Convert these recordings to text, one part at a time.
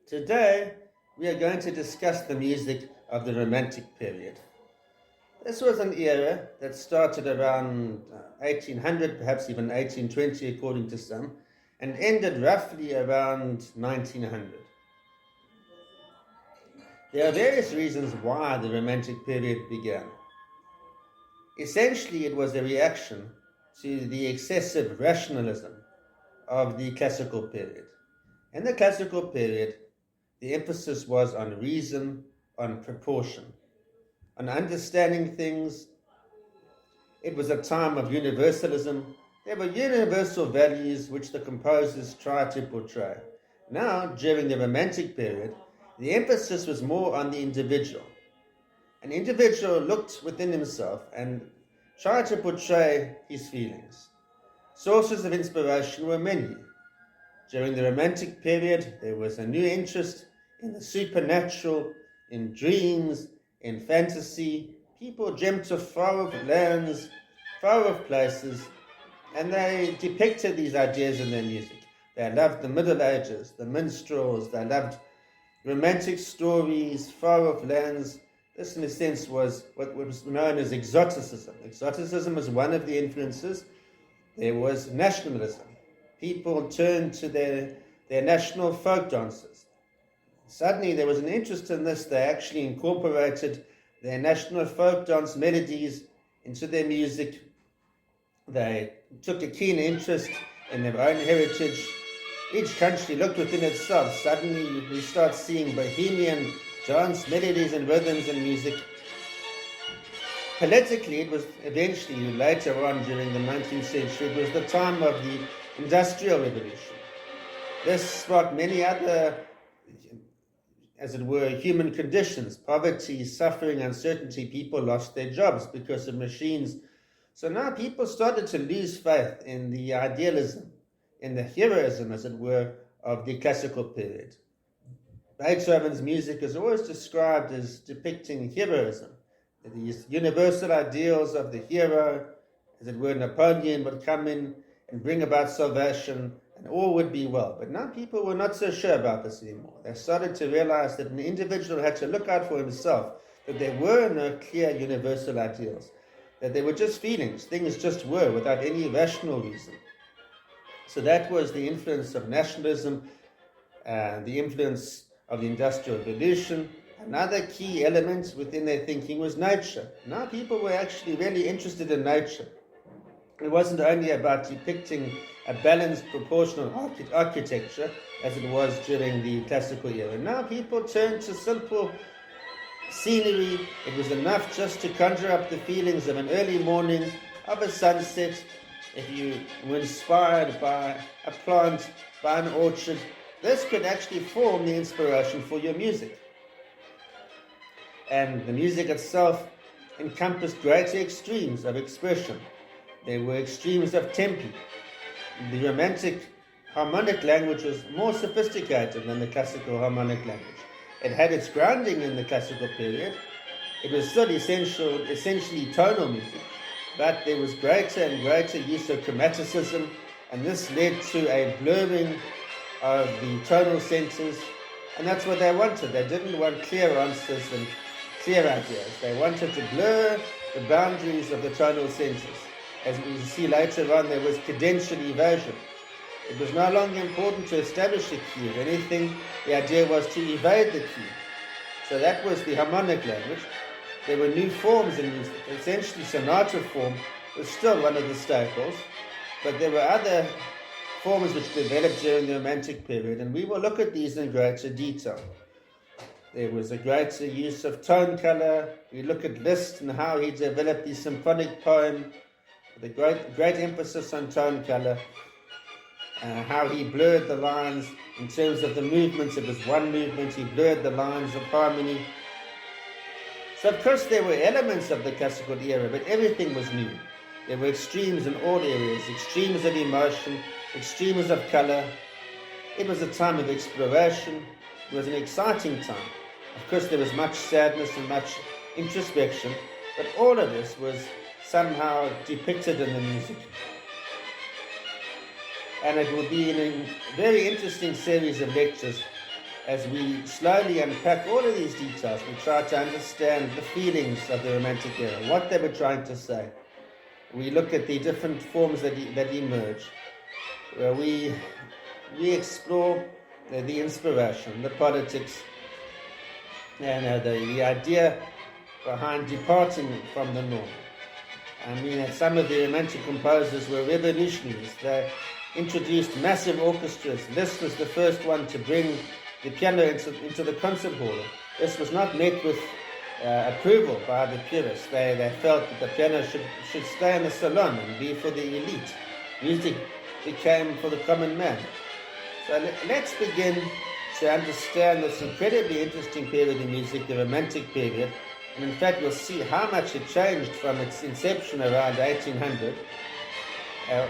Today, we are going to discuss the music of the Romantic period. This was an era that started around 1800, perhaps even 1820 according to some, and ended roughly around 1900. There are various reasons why the Romantic period began. Essentially, it was a reaction to the excessive rationalism of the Classical period. In the Classical period, the emphasis was on reason, on proportion, on understanding things. It was a time of universalism. There were universal values which the composers tried to portray. Now, during the Romantic period, the emphasis was more on the individual. An individual looked within himself and tried to portray his feelings. Sources of inspiration were many. During the Romantic period, there was a new interest in the supernatural, in dreams, in fantasy. People dreamt of far-off lands, far-off places, and they depicted these ideas in their music. They loved the Middle Ages, the minstrels, they loved romantic stories, far-off lands. This, in a sense, was what was known as exoticism. Exoticism was one of the influences. There was nationalism. People turned to their national folk dances. Suddenly there was an interest in this. They actually incorporated their national folk dance melodies into their music. They took a keen interest in their own heritage. Each country looked within itself. Suddenly we start seeing bohemian dance melodies and rhythms and music. Politically, it was eventually, later on during the 19th century, it was the time of the Industrial Revolution. This sparked many other, as it were, human conditions: poverty, suffering, uncertainty. People lost their jobs because of machines. So now people started to lose faith in the idealism, in the heroism, as it were, of the Classical period. Beethoven's music is always described as depicting heroism. These universal ideals of the hero, as it were, Napoleon would come in and bring about salvation, and all would be well. But now people were not so sure about this anymore. They started to realize that an individual had to look out for himself, that there were no clear universal ideals, that they were just feelings, things just were without any rational reason. So that was the influence of nationalism, the influence of the Industrial Revolution. Another key element within their thinking was nature. Now people were actually really interested in nature. It wasn't only about depicting a balanced, proportional architecture as it was during the Classical era. Now people turned to simple scenery. It was enough just to conjure up the feelings of an early morning, of a sunset. If you were inspired by a plant, by an orchard, this could actually form the inspiration for your music. And the music itself encompassed greater extremes of expression. There were extremes of tempi. The Romantic harmonic language was more sophisticated than the Classical harmonic language. It had its grounding in the Classical period. It was still essentially tonal music, but there was greater and greater use of chromaticism, and this led to a blurring of the tonal centers, and that's what they wanted. They didn't want clear answers and clear ideas. They wanted to blur the boundaries of the tonal centers. As we see later on, there was cadential evasion. It was no longer important to establish a key. If anything, the idea was to evade the key. So that was the harmonic language. There were new forms in music. Essentially, sonata form was still one of the staples, but there were other forms which developed during the Romantic period, and we will look at these in greater detail. There was a greater use of tone color. We look at Liszt and how he developed the symphonic poem, with a great emphasis on tone color, how he blurred the lines in terms of the movements. It was one movement, he blurred the lines of harmony. So of course there were elements of the Classical era, but everything was new. There were extremes in all areas, extremes of emotion, extremes of color. It was a time of exploration. It was an exciting time. Of course there was much sadness and much introspection, but all of this was somehow depicted in the music. And it will be in a very interesting series of lectures as we slowly unpack all of these details, we try to understand the feelings of the Romantic era, what they were trying to say. We look at the different forms that emerge. We explore the inspiration, the politics, and the idea behind departing from the norm. I mean, some of the Romantic composers were revolutionaries. They introduced massive orchestras. Liszt was the first one to bring the piano into the concert hall. This was not met with approval by the purists. They felt that the piano should stay in the salon and be for the elite. Music became for the common man. So let's begin to understand this incredibly interesting period in music, the Romantic period. And in fact, we'll see how much it changed from its inception around 1800,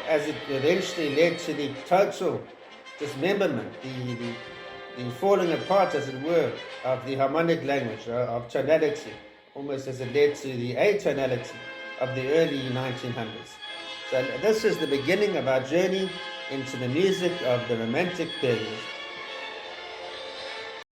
as it eventually led to the total dismemberment, the falling apart, as it were, of the harmonic language, of tonality, almost as it led to the atonality of the early 1900s. So this is the beginning of our journey into the music of the Romantic period.